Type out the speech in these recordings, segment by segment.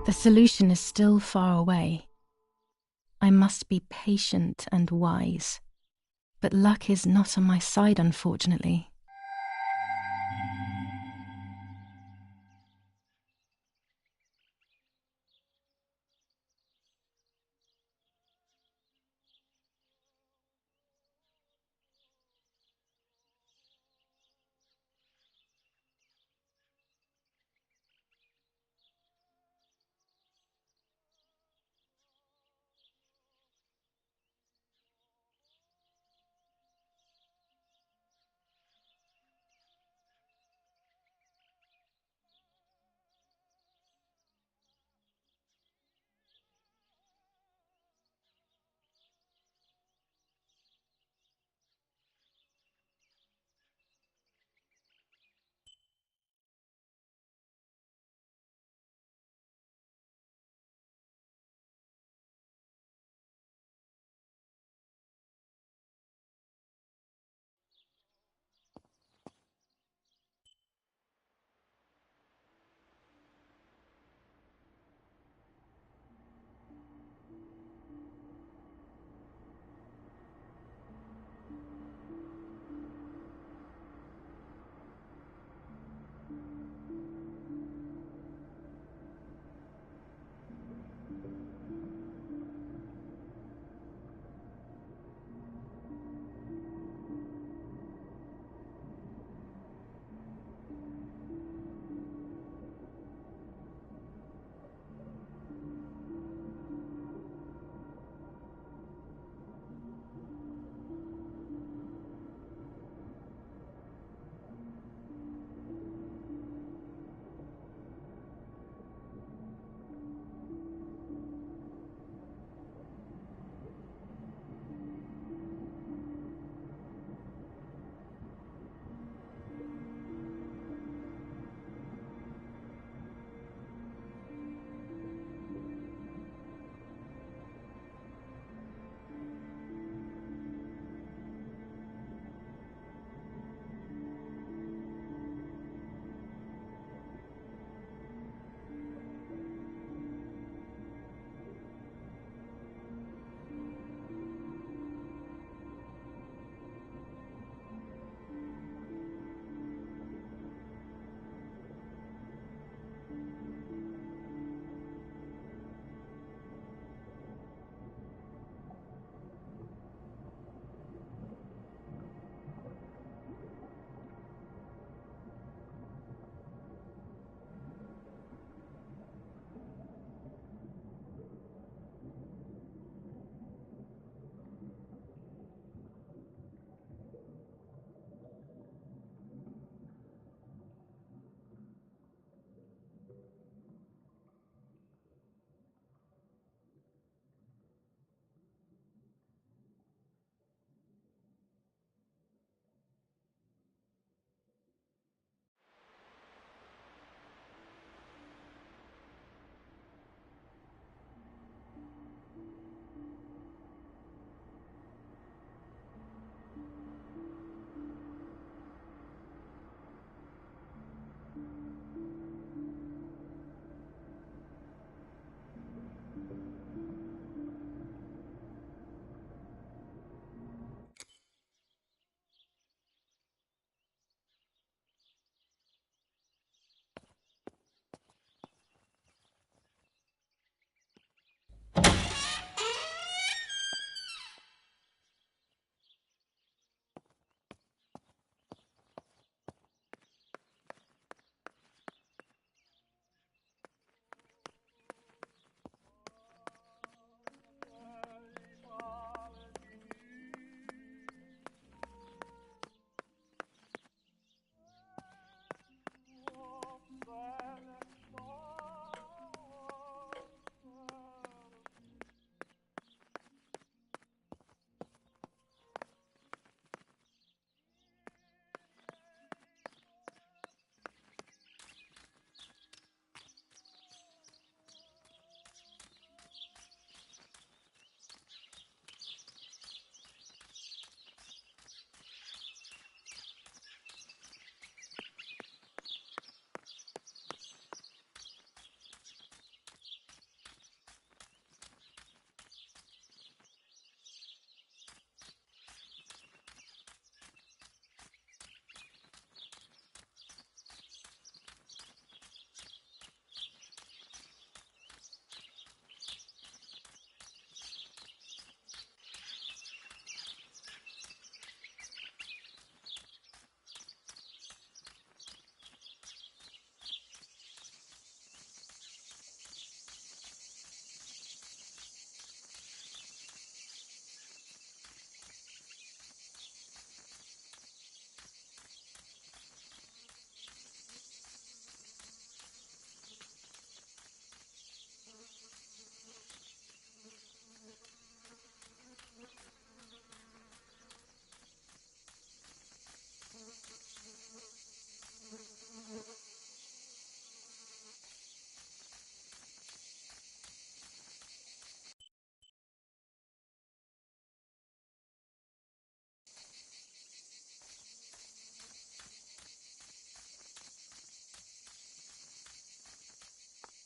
The solution is still far away. I must be patient and wise. But luck is not on my side, unfortunately.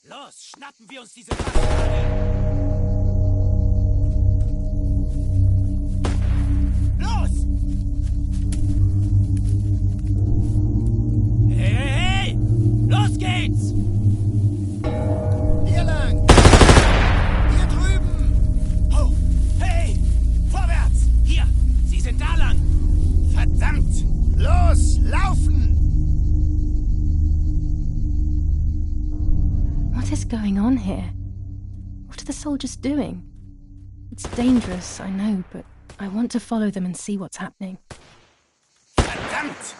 Los, schnappen wir uns diese Bastarde! Los! Hey, hey, hey! Los geht's! Hier lang! Hier drüben! Oh, hey! Vorwärts! Hier! Sie sind da lang! Verdammt! Los, laufen! What is going on here? What are the soldiers doing? It's dangerous, I know, but I want to follow them and see what's happening. Verdammt!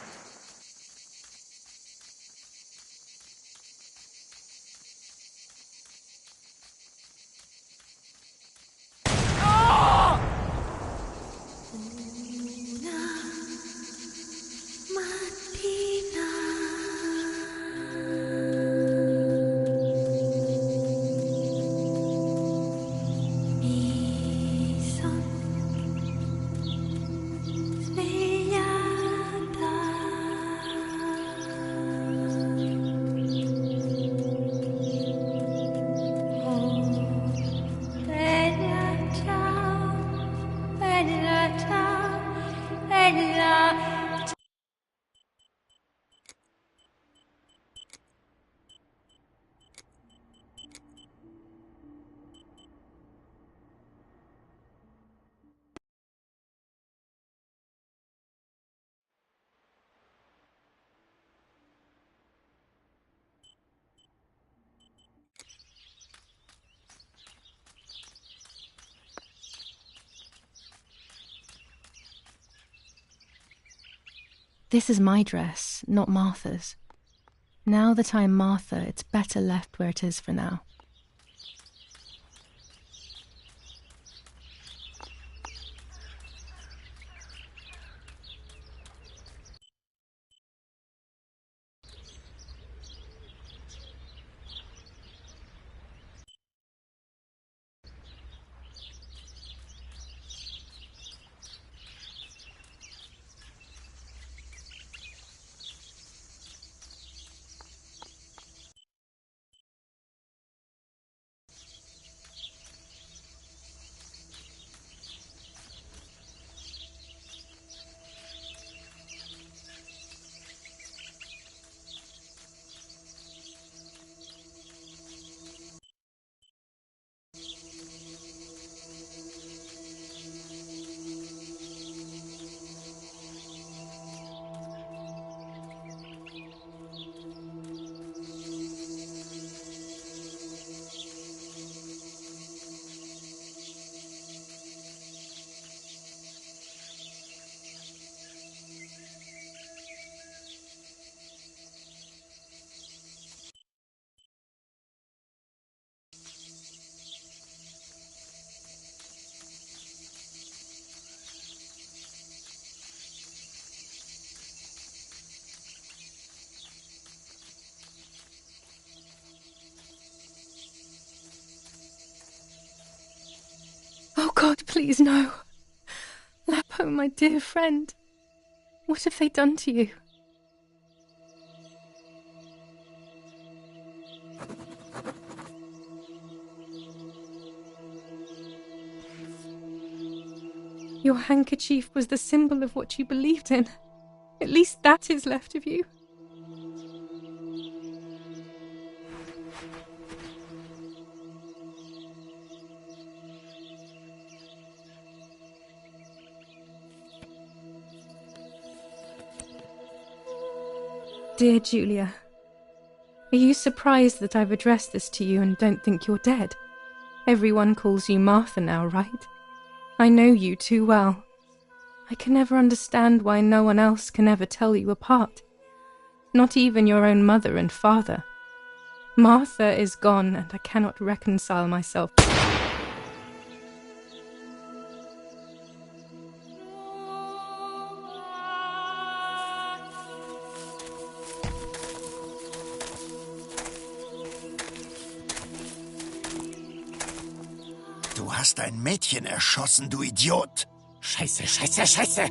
This is my dress, not Martha's. Now that I am Martha, it's better left where it is for now. Oh God, please no. Lapo, my dear friend. What have they done to you? Your handkerchief was the symbol of what you believed in. At least that is left of you. Dear Julia, are you surprised that I've addressed this to you and don't think you're dead? Everyone calls you Martha now, right? I know you too well. I can never understand why no one else can ever tell you apart. Not even your own mother and father. Martha is gone and I cannot reconcile myself. Du hast ein Mädchen erschossen, du Idiot! Scheiße, scheiße, scheiße!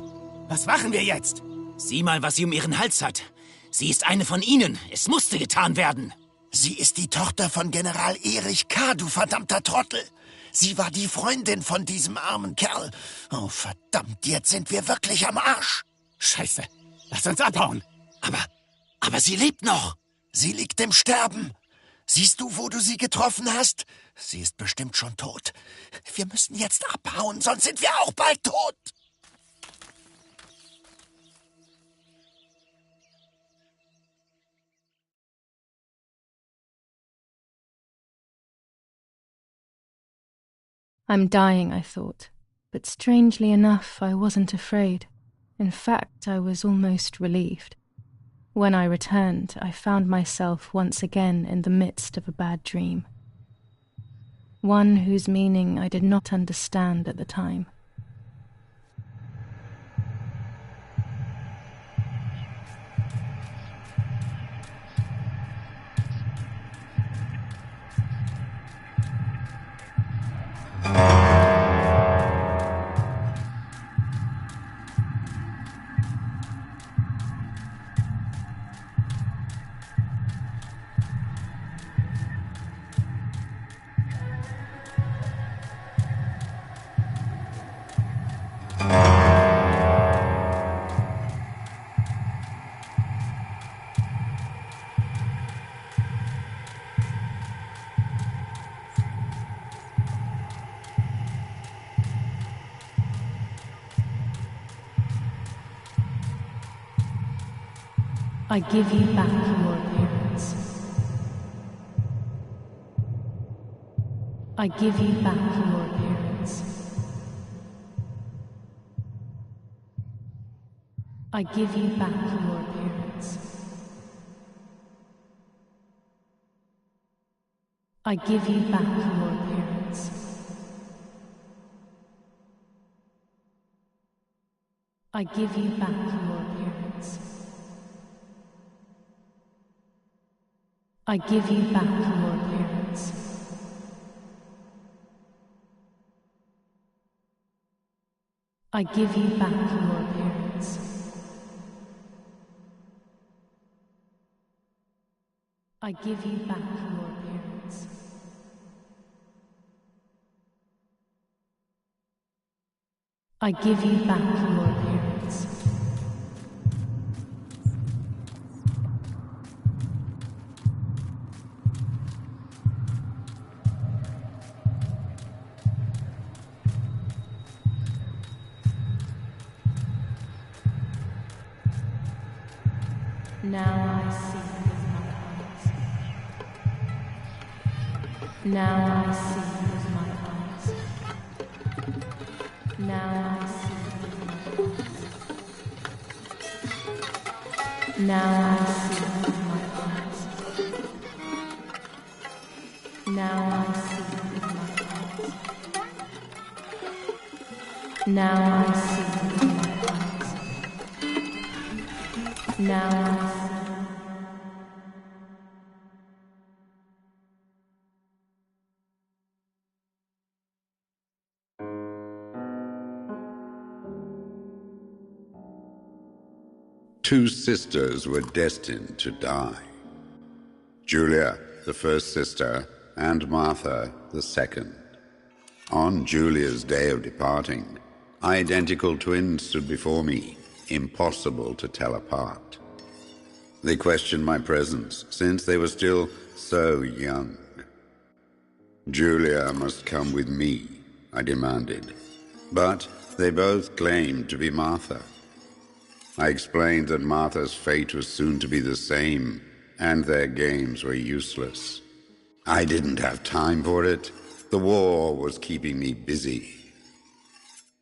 Was machen wir jetzt? Sieh mal, was sie um ihren Hals hat. Sie ist eine von ihnen. Es musste getan werden. Sie ist die Tochter von General Erich K., du verdammter Trottel. Sie war die Freundin von diesem armen Kerl. Oh, verdammt, jetzt sind wir wirklich am Arsch. Scheiße. Lass uns abhauen. Aber sie lebt noch. Sie liegt im Sterben. Siehst du, wo du sie getroffen hast? Sie ist bestimmt schon tot. Wir müssen jetzt abhauen, sonst sind wir auch bald tot. I'm dying, I thought, but strangely enough, I wasn't afraid. In fact, I was almost relieved. When I returned, I found myself once again in the midst of a bad dream. One whose meaning I did not understand at the time. I give you back your appearance. I give you back your appearance. I give you back your appearance. I give you back your appearance. I give you back your appearance. I give you back your appearance. I give you back your appearance. I give you back your appearance. I give you back your appearance. Now I see with my eyes. Now I see with my eyes. Now I see with my eyes. Now I see with my eyes. Now I see with my eyes. Now I see with my eyes. Now I see. Two sisters were destined to die. Julia, the first sister, and Martha, the second. On Julia's day of departing, identical twins stood before me, impossible to tell apart. They questioned my presence, since they were still so young. Julia must come with me, I demanded, but they both claimed to be Martha. I explained that Martha's fate was soon to be the same, and their games were useless. I didn't have time for it. The war was keeping me busy.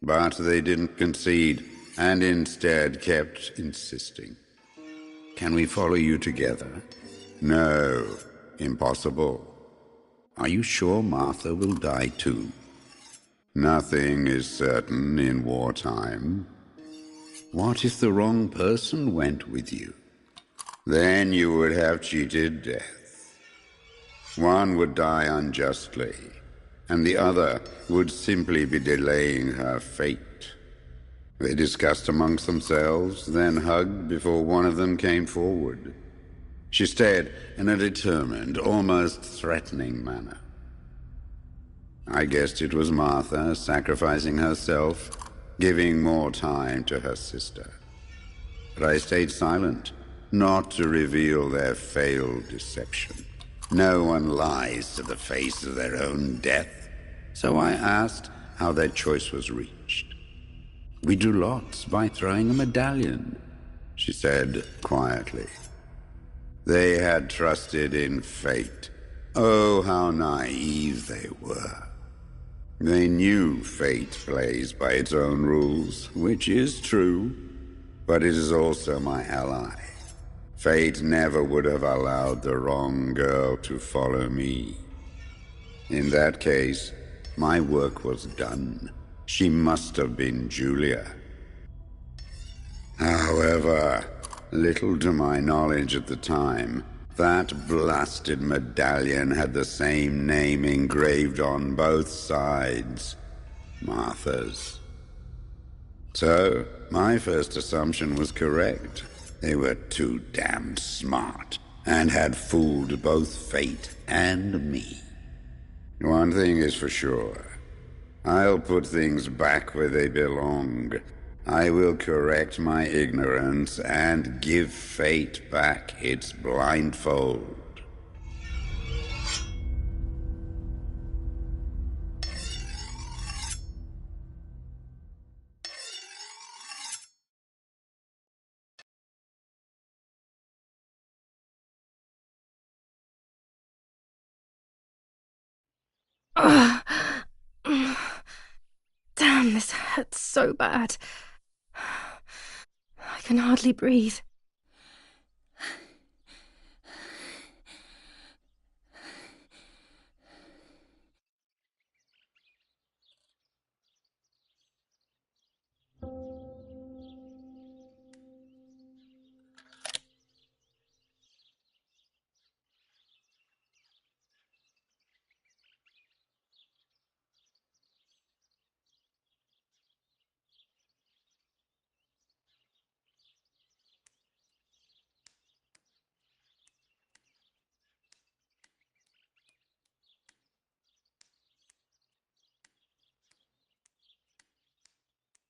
But they didn't concede, and instead kept insisting. Can we follow you together? No, impossible. Are you sure Martha will die too? Nothing is certain in wartime. What if the wrong person went with you? Then you would have cheated death. One would die unjustly, and the other would simply be delaying her fate. They discussed amongst themselves, then hugged before one of them came forward. She stared in a determined, almost threatening manner. I guessed it was Martha sacrificing herself, giving more time to her sister. But I stayed silent, not to reveal their failed deception. No one lies to the face of their own death. So I asked how their choice was reached. "We drew lots by throwing a medallion," she said quietly. They had trusted in fate. Oh, how naive they were. They knew fate plays by its own rules, which is true, but it is also my ally. Fate never would have allowed the wrong girl to follow me. In that case, my work was done. She must have been Julia. However, little to my knowledge at the time, that blasted medallion had the same name engraved on both sides. Martha's. So, my first assumption was correct. They were too damned smart, and had fooled both fate and me. One thing is for sure. I'll put things back where they belong. I will correct my ignorance and give fate back its blindfold. Ugh. Damn, this hurts so bad. I can hardly breathe.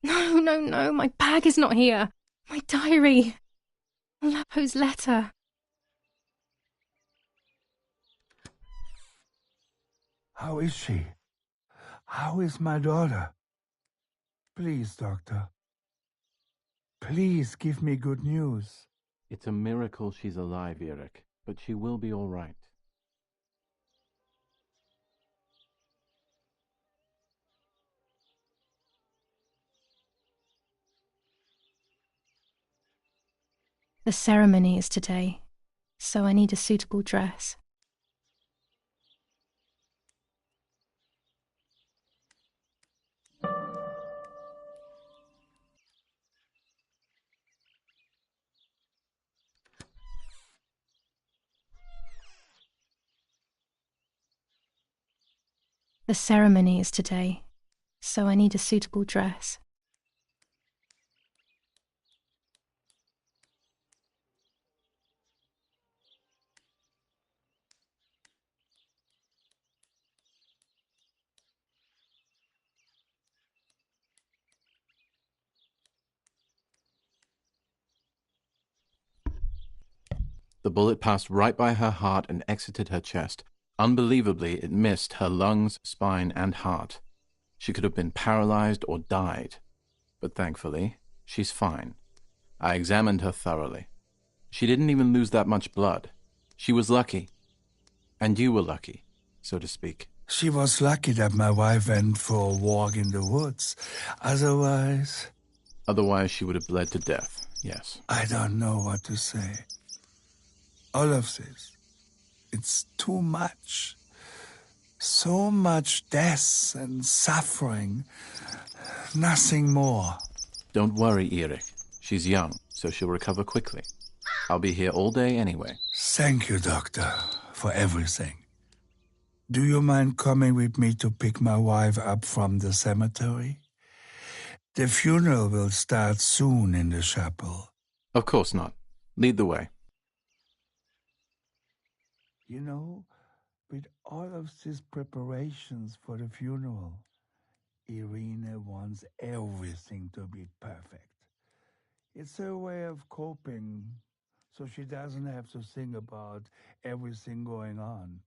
No, my bag is not here. My diary. Lapo's letter. How is she? How is my daughter? Please, doctor. Please give me good news. It's a miracle she's alive, Eric, but she will be all right. The ceremony is today, so I need a suitable dress. The ceremony is today, so I need a suitable dress. The bullet passed right by her heart and exited her chest. Unbelievably, it missed her lungs, spine, and heart. She could have been paralyzed or died. But thankfully, she's fine. I examined her thoroughly. She didn't even lose that much blood. She was lucky. And you were lucky, so to speak. She was lucky that my wife went for a walk in the woods. Otherwise, She would have bled to death, yes. I don't know what to say. All of this, it's too much. So much death and suffering. Nothing more. Don't worry, Eric. She's young, so she'll recover quickly. I'll be here all day anyway. Thank you, doctor, for everything. Do you mind coming with me to pick my wife up from the cemetery? The funeral will start soon in the chapel. Of course not. Lead the way. You know, with all of these preparations for the funeral, Irina wants everything to be perfect. It's her way of coping, so she doesn't have to think about everything going on.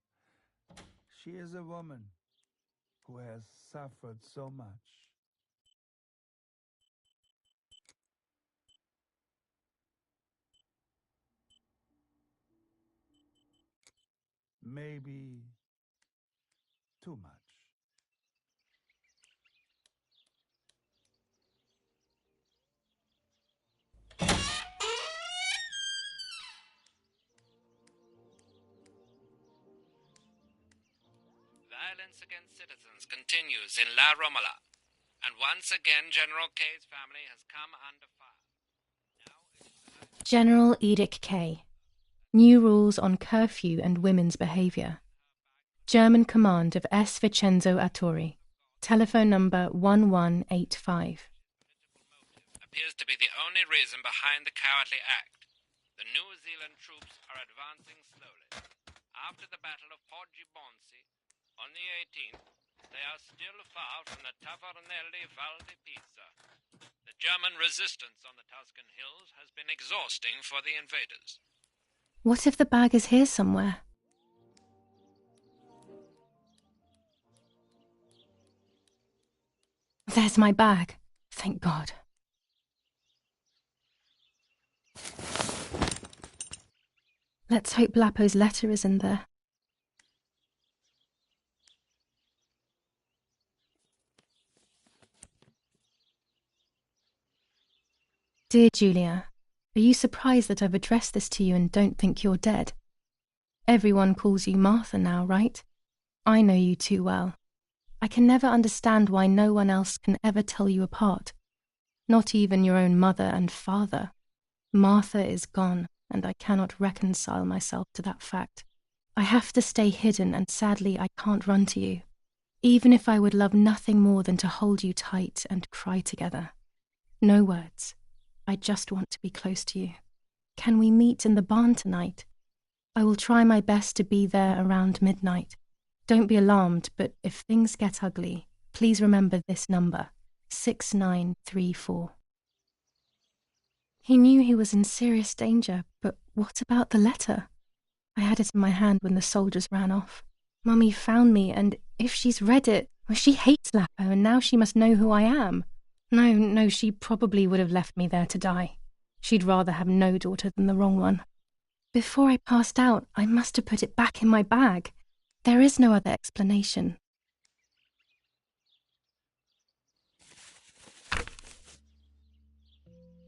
She is a woman who has suffered so much. Maybe too much. Violence against citizens continues in La Romola, and once again General K's family has come under fire. General Edict K. New rules on curfew and women's behavior. German command of S. Vincenzo Arturi. Telephone number 1185. Appears to be the only reason behind the cowardly act. The New Zealand troops are advancing slowly. After the Battle of Poggibonsi, on the 18th, they are still far from the Tavernelli Val di Pisa. The German resistance on the Tuscan hills has been exhausting for the invaders. What if the bag is here somewhere? There's my bag. Thank God. Let's hope Lapo's letter is in there. Dear Julia, are you surprised that I've addressed this to you and don't think you're dead? Everyone calls you Martha now, right? I know you too well. I can never understand why no one else can ever tell you apart. Not even your own mother and father. Martha is gone, and I cannot reconcile myself to that fact. I have to stay hidden, and sadly I can't run to you. Even if I would love nothing more than to hold you tight and cry together. No words. I just want to be close to you. Can we meet in the barn tonight? I will try my best to be there around midnight. Don't be alarmed, but if things get ugly, please remember this number, 6934. He knew he was in serious danger, but what about the letter? I had it in my hand when the soldiers ran off. Mummy found me, and if she's read it, well, she hates Lapo, and now she must know who I am. No, she probably would have left me there to die. She'd rather have no daughter than the wrong one. Before I passed out, I must have put it back in my bag. There is no other explanation.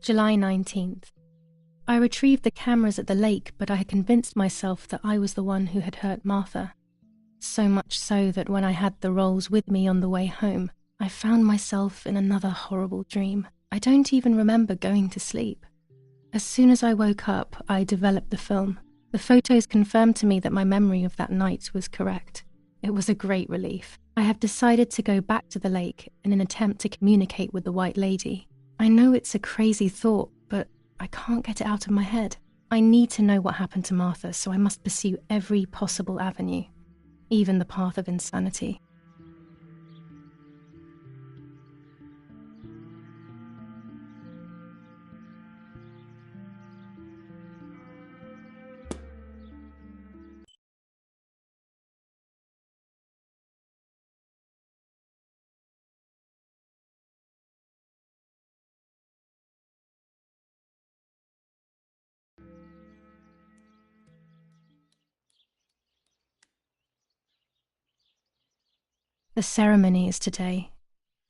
July 19th. I retrieved the cameras at the lake, but I had convinced myself that I was the one who had hurt Martha. So much so that when I had the rolls with me on the way home, I found myself in another horrible dream. I don't even remember going to sleep. As soon as I woke up, I developed the film. The photos confirmed to me that my memory of that night was correct. It was a great relief. I have decided to go back to the lake in an attempt to communicate with the White Lady. I know it's a crazy thought, but I can't get it out of my head. I need to know what happened to Martha, so I must pursue every possible avenue, even the path of insanity. The ceremony is today,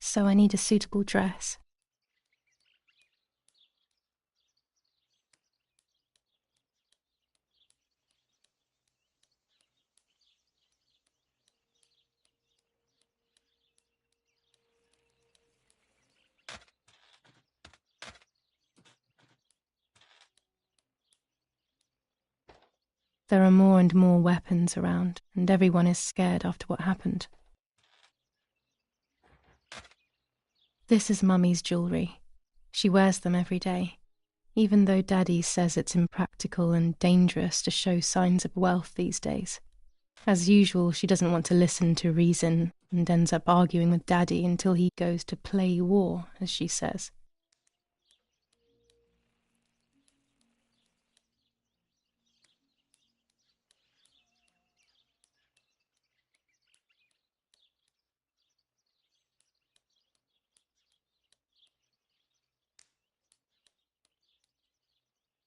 so I need a suitable dress. There are more and more weapons around, and everyone is scared after what happened. This is Mummy's jewellery. She wears them every day. even though Daddy says it's impractical and dangerous to show signs of wealth these days. As usual, she doesn't want to listen to reason and ends up arguing with Daddy until he goes to play war, as she says.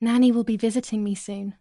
Nanny will be visiting me soon.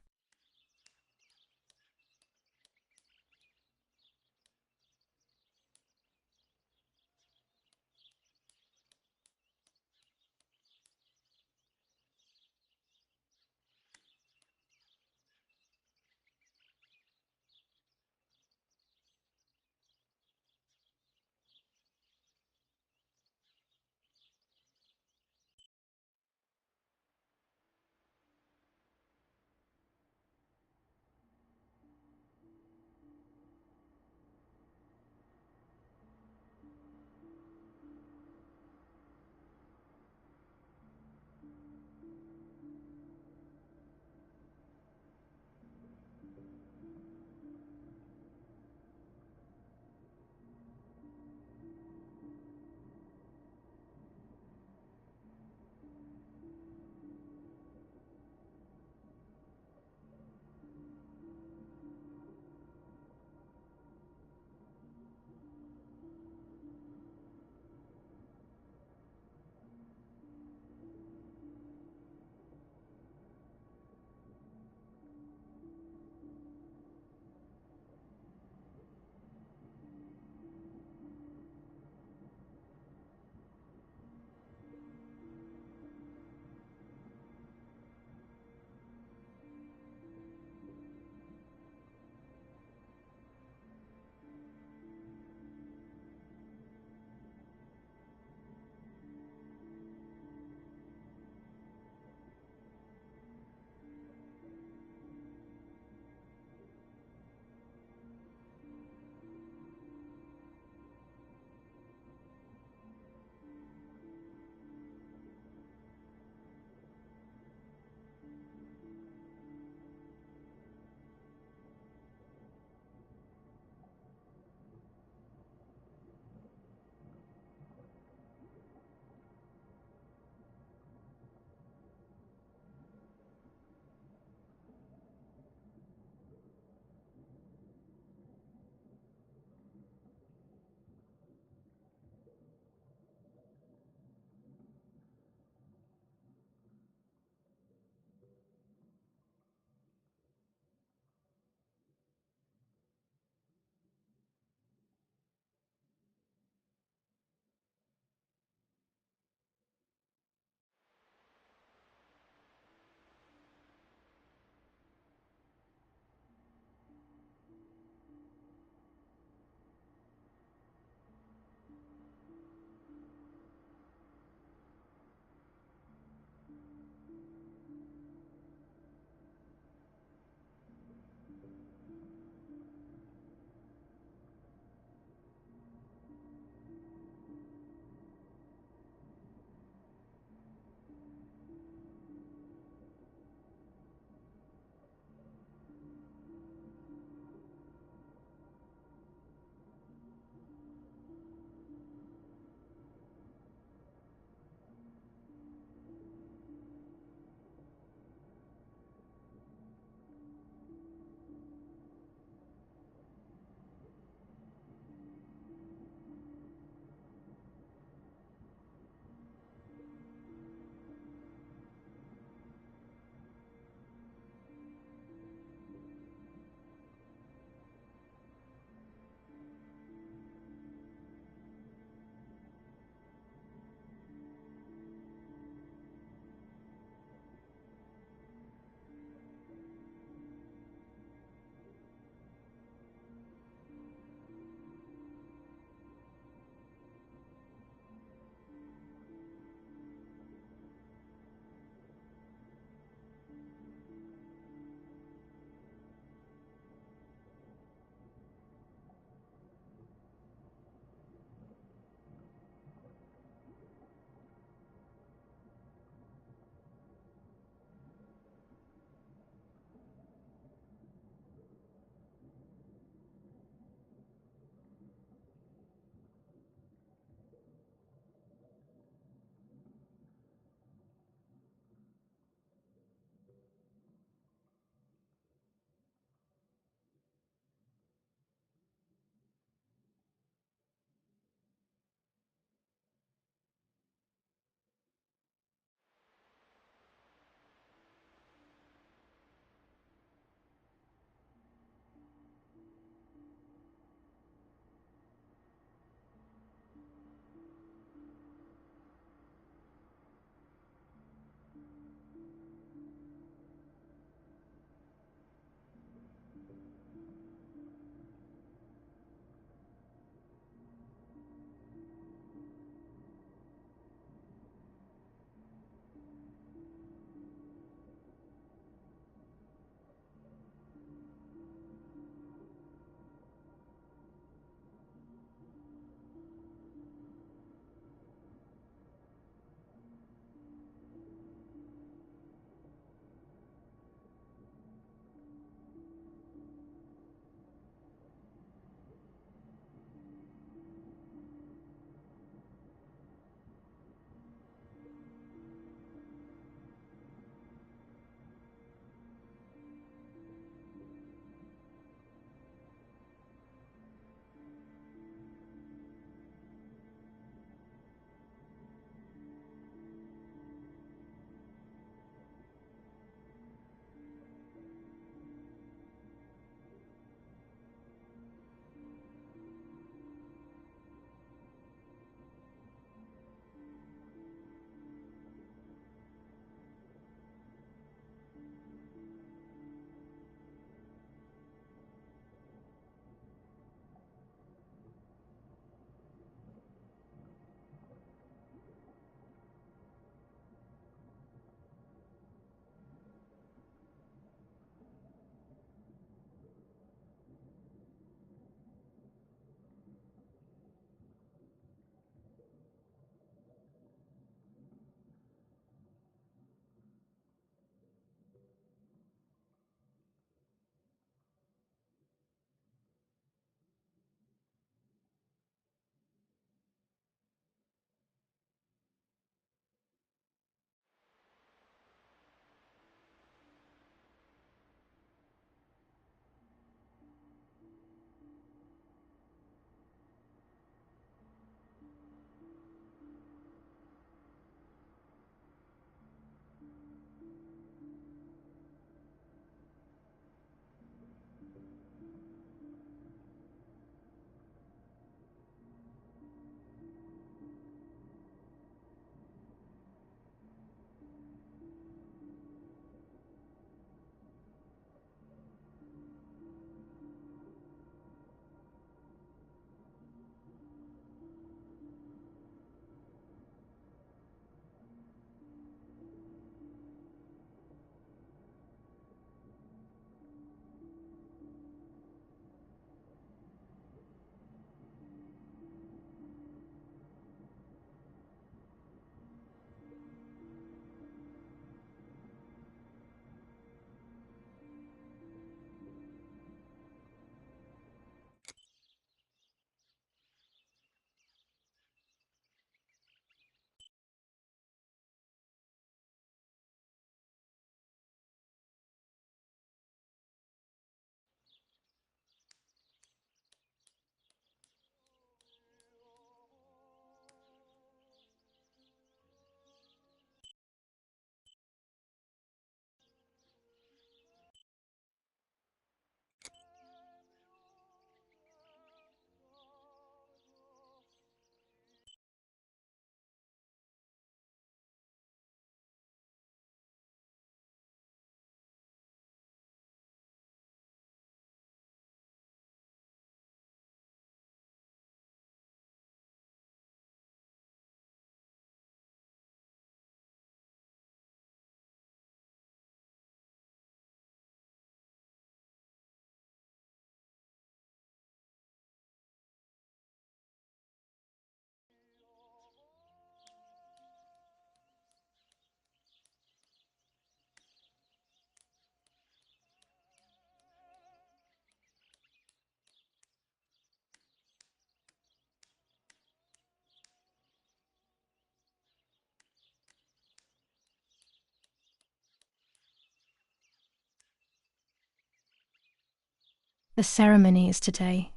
The ceremony is today,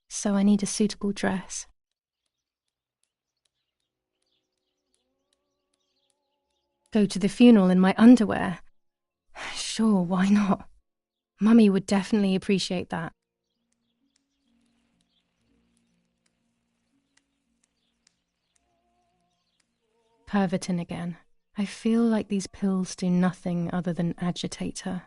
so I need a suitable dress. Go to the funeral in my underwear? Sure, why not? Mummy would definitely appreciate that. Pervitin again. I feel like these pills do nothing other than agitate her.